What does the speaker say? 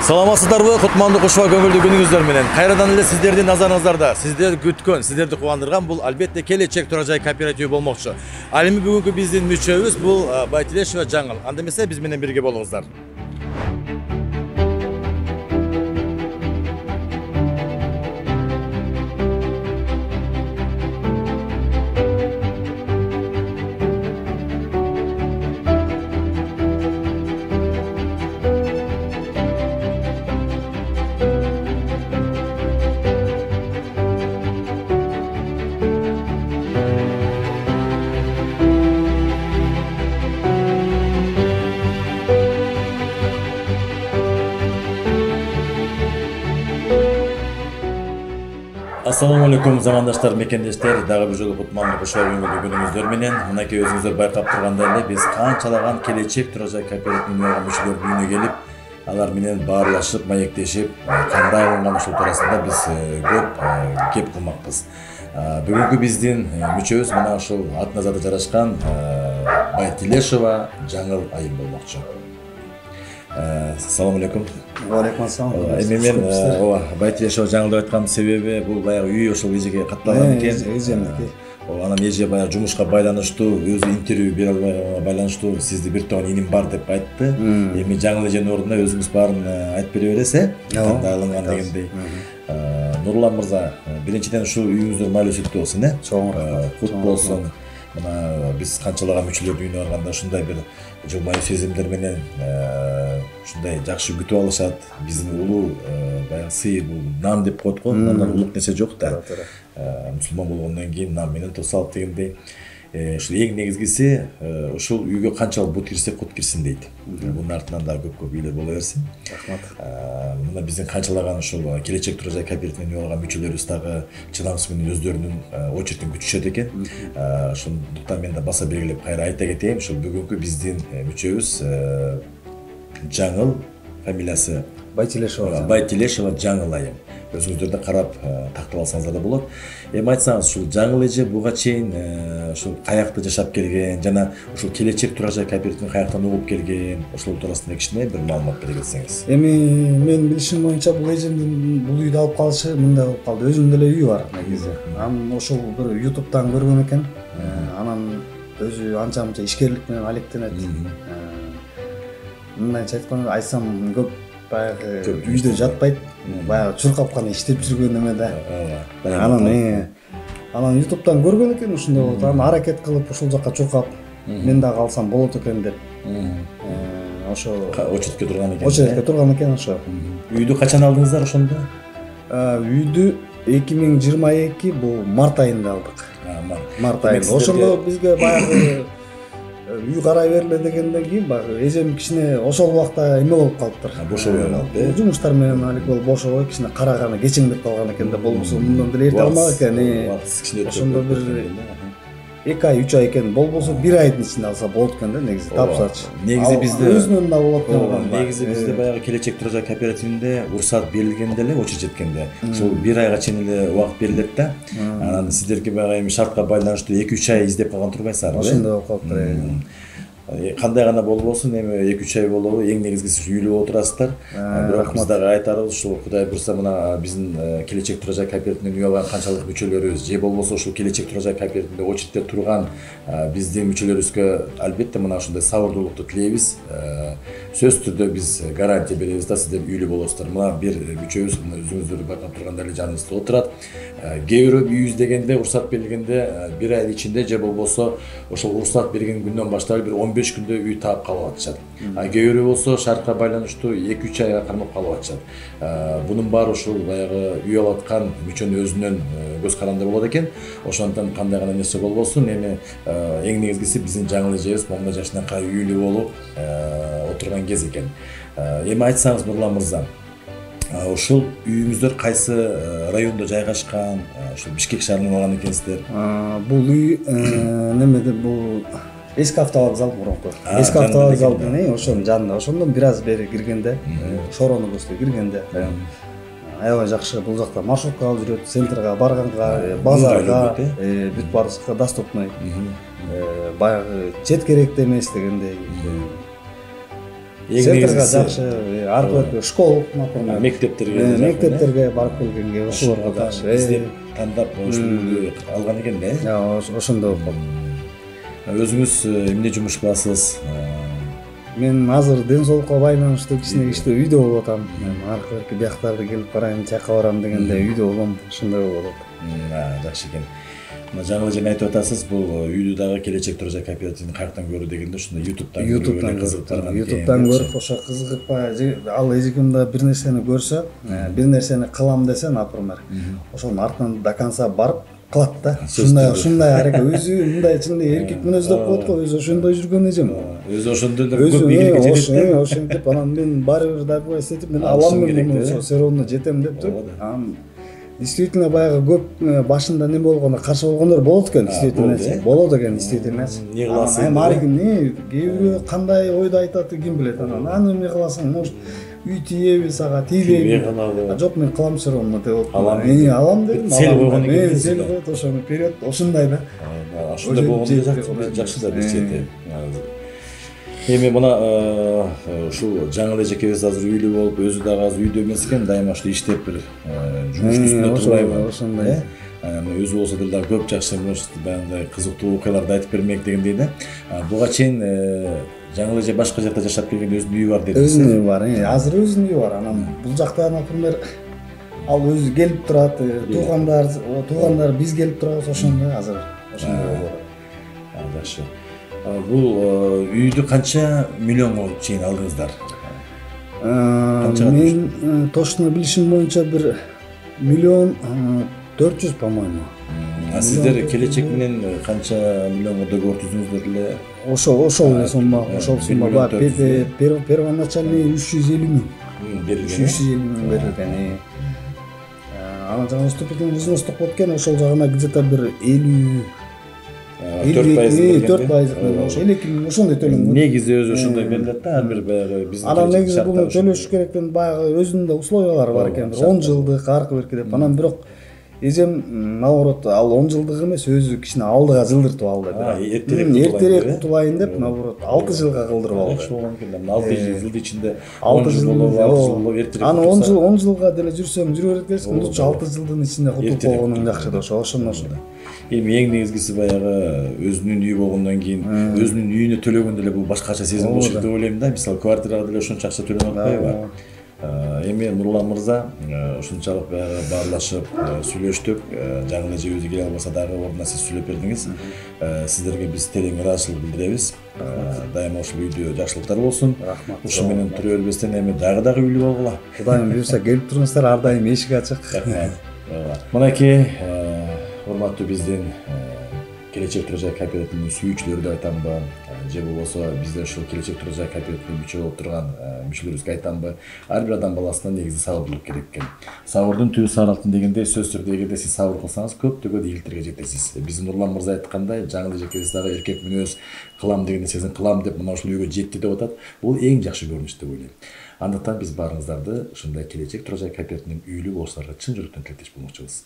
Саламатсыздарбы, кутмандуу кушуа көңүлдүү күнүңүздөр менен. Кайрадан эле сиздердин назарыңыздарда, сиздер күткөн, сиздерди кубандырган бул албетте келечек турар жай кооперативи болмокчу. Ал эми бүгүнкү биздин мүчөбүз бул Байтилешова Жаңыл. Анда эмесе биз менен бирге болуңуздар. Assalamu alaikum замандаштар, мекендештер, дагы бир жолу кутмандуу кушуа көңүлдүү күнүңүздөр менен. Мынакей өзүңүздөр байкап тургандай эле биз канчалаган келечек турар жай кооперативинин мүчөлөрү үйүнө келип, алар менен баарлашып, маектешип, кандай алынган ушул туурасында биз көп кеп кылмакпыз. Бүгүнкү биздин мүчөбүз мына ушул ат назарда жарашкан Байтилешова Жаңыл айым болмокчу. Assalamu alaikum. Wa alaikum assalam. Эми мен Байтилешова Жаңыл деп айтканымдын себеби бул баягы үй ошол эжеге катталган экен. Эжемдики. Анан эже баягы жумушка байланыштуу, өзү интервью бере албай байланыштуу сизди бир тууган иним бар деп айтты. Эми Жаңыл эженин ордуна өзүңүз баарын айтып бере бересиз, кандай алынган дегендей. Нурлан мырза, биринчиден ушул үйүңүздөр майлуу сүттүү болсун, Чоң кут болсун. Мына биз канчалаган мүчөлөрдүн үйүнө барганда ушундай бир жылмайуу сезимдер менен ушундай жакшы күтүп алышат. Биздин улуу баягы сый бул нан деп коет го, андан улук нерсе жок да. Мусулман болгондон кийин нан менен тосалып дегендей. Ушул эң негизгиси ушул үйгө канчалык бут кирсе кут кирсин дейт. Бунун артынан да көп үйлөр боло берсин. Рахмат. Мына биздин канчалаган ушул келечек турар жай кооперативине үчө алган мүчөлөрүбүз дагы чыдамсыз менен өздөрүнүн очередин күтүшөт экен. Ошондуктан мен да баса белгилеп кайра айта кетейин, ушул бүгүнкү биздин мүчөбүз Жаңыл, фамилиясы Байтилешова Жаңыл айым. Өзүңүздөр да карап тактап алсаңыздар да болот. Эми айтсаңыз, ушул Жаңыл эже буга чейин ушул каякта жашап келген жана ушул келечек турар жай кооперативин каяктан угуп келген, ошол туурасында кичине бир маалымат бере кетсеңиз. Эми мен билишим боюнча бул эжемдин бул үйдү алып калышы мындай болуп калды. Өзүнүн деле үйү бар негизи. Анан ошол бир YouTube'дан көргөн экен. Анан өзү анча-мынча ишкерлик менен алектенет. Мындайча айтканда айтсам көп баягы үйдө жатпайт, баягы чуркап гана иштеп жүргөн эме да. Анан YouTube'дан көргөн экен ушундай болот. Анан аракет кылып ушул жакка чуркап, мен дагы алсам болот экен деп. Ошо Очередке турган экен. Очередке турган экен ошо. Үйдү качан алдыңыздар ошондо? Үйдү 2022 бул март айында алдык. Март айында. Ошондо бизге баягы үй карай берле дегенден кийин баягы эжем кичине ошол убакта эме болуп калыптыр. Бошобой калды. Жумуштар менен алек болуп бошобой кичине караганы кечеңдеп калган экен да, болбосо мындан деле эрте алмак экен. Ошондо бир 2 ай 3 ай экен, болбосо 1 айдын ичинде алса болот экен да, негизи тапсачы. Негизи бизде өзүнөн да болот экен. Негизи бизде баягы келечек турар жай кооперативинде уруксат берилгенде эле, очередь жеткенде, ошол 1 айга чейин эле убакыт берилет да. Анан сиздерге баягы эми шартка байланыштуу 2-3 ай издеп калган турбайсыздарбы? Ошондой болуп калыптыр. Кандай гана болбосун, эми 2-3 ай болобу, эң негизгиси үйлүү боло турасыздар. Бирок биз дагы айтарыбыз ушул Кудай буйрса мына биздин келечек турар жай кооперативинен үй алган канчалык мүчөлөрүбүз же болбосо ушул келечек турар жай кооперативинде очередте турган биздин мүчөлөрүбүзгө албетте мына ушундай сабырдуулукту тилейбиз. Сөзсүз түрдө биз гарантия беребиз да, сиздер үйлүү болосуздар. Мына бир мүчөбүз өзүңүздөр байкап тургандай эле жаныбызда отурат. Кээ бирөө үй издегенде, уруксат берилгенде 1 айдын ичинде же болбосо ошол уруксат берген күндөн баштап бир 15 күндө үй таап калып атышат. Кээ бирөө болсо шартка байланыштуу 2-3 айга кармап калып атышат. Бунун баары ушул баягы үй алып аткан мүчөнүн өзүнүн көз каранды болот экен. Ошондон кандай гана нерсе болбосун, эми эң негизгиси биздин Жаңыл эжебиз момун жашынакай үйлүү болуп отурган кез экен. Эми айтсаңыз Нурлан мырза, ушул үйүңүздөр кайсы райондо жайгашкан? Ушул Бишкек шаарынан алган экенсиздер. Бул үй немеде, бул эски автовокзал мурунку. Эски автовокзалдын ошонун жанында. Ошондон бир аз бери киргенде, Шорону көздөй киргенде, аябай жакшы. Бул жакта маршрутка алып жүрөт, центрга барганга, базарга, бүт баарыбызга доступный. Баягы чет керекти эмес дегендей. центрге жакшы, аркы школ, например. Мектептерге барып келгенге ошолорго жакшы. Издеп тандап ошол үйдү алган экен да. Ошондой болуп. Өзүңүз эмне жумуш кыласыз? Мен азыр ден соолукка байланыштуу кичине үйдө болуп атам. Аркы берки бияктарды келип карайм, чакка барам дегенде үйдө болом, ошондой болуп атат. Жакшы экен. Жаңы эле айтып атасыз, бул үйдү дагы келечек туржай кооперативин каяктан көрүү дегенде ушундай ютубтан көрүп ошо кызыгып ал эжегимде бир нерсени көрсө, бир нерсени кылам десе, например, ошонун артынан до конца барып кылат да. Ушундай аракет өзү мындай чынында эркек мүнөздөп коет го, өзү ошондой жүргөн эжем. Өзү ошондой көп ийгиликке жетет да. Ошентип анан мен баары бир добой эстетип мен алам мен муну все равно жетем деп туруп. Действительно баягы көп башында не болгондо каршы болгондор болот экен, действительно. Болот экен, действительно. Не кыласың? Кээ бирөө кандай ойду айтат, ким билет анан. Аны эмне кыласың? Может, үй тийеби сага, тийбейби? Жок, мен кылам все равно деп атам. Алам дедим. Сел койгон экен. Сел коет, ошону вперед, ошондой да. Ошондой болгондо жакшы да бир чети. Эми мына ушул жаңы эле жекебиз азыр үйлүү болуп, өзү дагы азыр үйдө эмес экен, дайыма ушул иштеп бир жумуштун үстүндө турбайбы? Ошондой. Өзү болсо деле көп жакшы баягындай кызыктуу окуяларды айтып бермек дегендей да. Буга чейин жаңы эле башка жакта жашап келгенде өзүнүн үйү бар дедиңиз. Өзүнүн үйү бар, азыр өзүнүн үйү бар. Анан бул жакта, например, ал өзү келип турат, туугандар биз келип турабыз, ошондой азыр ошондой болот. Жакшы. Бул үйдү канча миллионго чейин алдыңыздар? Мен точно билишим боюнча 1 миллион 400, по-моему. Сиздер келечек менен канча миллионго договор түздүңүздөр эле? Ошол сумма бар. Первоначальный 350 000. Берилген. 350 000 берилген. Анан жаңы вступительный взнос деп кеткен, ошол жагына где-то бир 4% ошо элекин ошондой төлөнгөн. Негизи өзү ошондой берилет да, ар бир баягы биздин. Анан негизи буну төлөш керектен баягы өзүнүн да условиялары бар экен. 10 жылдык аркы берки деп. Анан бирок эжем наоборот ал 10 жылдык эмес, өзү кичине алдыга жылдыртып алды. Эртерээк кутулайын деп, наоборот 6 жылга кылдырып алды. Ошол болгон экен. 6 жылдын ичинде 6 жыл болуп эртерээк. Аны 10 жылга деле жүрсөң жүрө берет экенсиң, лучше 6 жылдын ичинде кутулуп койгонуң жакшы да, ошондо. Эми эң негизгиси баягы өзүнүн үйү болгондон кийин өзүнүн үйүнө төлөгөндө эле бул башкача сезим болуш керек деп ойлойм да. Мисалы квартирага деле ошончо акча төлөнүп атпайбы? Эми Нурлан мырза ушунчалык баягы баарлашып сүйлөштүк. Жаңы эле өзү келе албаса дагы ордуна сиз сүйлөп бердиңиз. Сиздерге биз терең ыраазычылык билдиребиз. Дайыма ушул үйдө жакшылыктар болсун. Ушу менен тура бербестен эми дагы үйлүү болгула. Кудайым буйрса келип туруңуздар, ар дайым эшик ачык. Мынакей урматтуу биздин келечек туржай кооперативинин сүйүүчүлөрү деп айтамбы, же болбосо бизде ушул келечек туржай кооперативинин мүчө болуп турган мүчөлөрүбүзгө айтамбы, ар бир адам баласына негизи сабырдуулук керек экен. Сабырдын түбү саар алтын дегендей, сөзсүз түрдө эгерде сиз сабыр кылсаңыз көптөгөн ийгиликтерге жетесиз. Биздин Нурлан мырза айткандай, жаңы эле жекебиз дагы эркек мүнөз кылам дегенде сезин кылам деп мына ушул үйгө жетти деп атат. Бул эң жакшы көрүнүш деп ойлойм. Андыктан биз баарыңыздарды ушундай келечек туржай кооперативинин үйлүү болушуңарга чын жүрөктөн тилектеш болмокчубуз.